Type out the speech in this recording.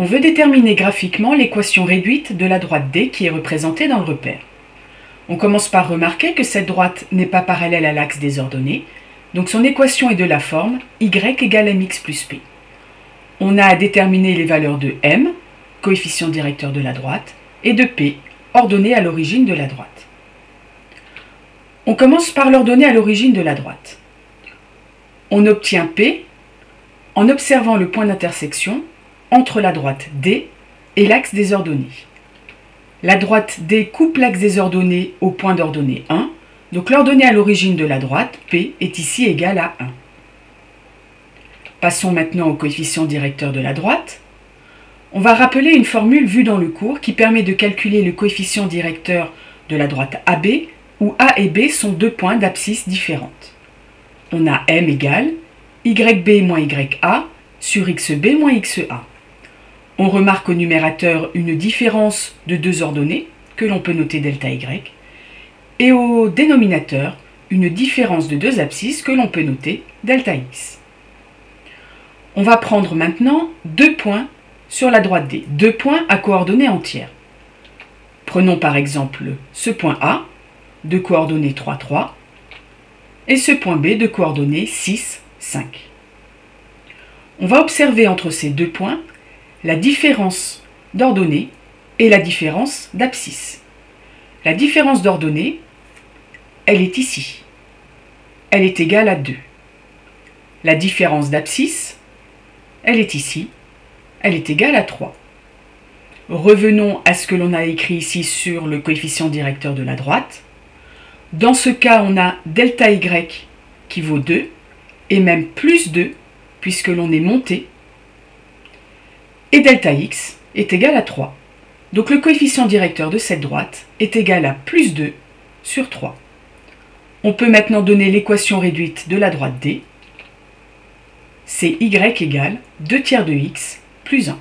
On veut déterminer graphiquement l'équation réduite de la droite D qui est représentée dans le repère. On commence par remarquer que cette droite n'est pas parallèle à l'axe des ordonnées, donc son équation est de la forme y égale mx plus p. On a à déterminer les valeurs de m, coefficient directeur de la droite, et de p, ordonnée à l'origine de la droite. On commence par l'ordonnée à l'origine de la droite. On obtient p en observant le point d'intersection entre la droite D et l'axe des ordonnées. La droite D coupe l'axe des ordonnées au point d'ordonnée 1, donc l'ordonnée à l'origine de la droite, P, est ici égale à 1. Passons maintenant au coefficient directeur de la droite. On va rappeler une formule vue dans le cours qui permet de calculer le coefficient directeur de la droite AB, où A et B sont deux points d'abscisse différentes. On a M égale YB moins YA sur XB moins XA. On remarque au numérateur une différence de deux ordonnées, que l'on peut noter delta Y, et au dénominateur une différence de deux abscisses, que l'on peut noter delta X. On va prendre maintenant deux points sur la droite D, deux points à coordonnées entières. Prenons par exemple ce point A, de coordonnées 3, 3, et ce point B de coordonnées 6, 5. On va observer entre ces deux points la différence d'ordonnées et la différence d'abscisse. La différence d'ordonnées, elle est ici. Elle est égale à 2. La différence d'abscisse, elle est ici. Elle est égale à 3. Revenons à ce que l'on a écrit ici sur le coefficient directeur de la droite. Dans ce cas, on a delta Y qui vaut 2 et même plus 2 puisque l'on est monté. Et delta X est égal à 3. Donc le coefficient directeur de cette droite est égal à plus 2 sur 3. On peut maintenant donner l'équation réduite de la droite D. C'est Y égale 2 tiers de X plus 1.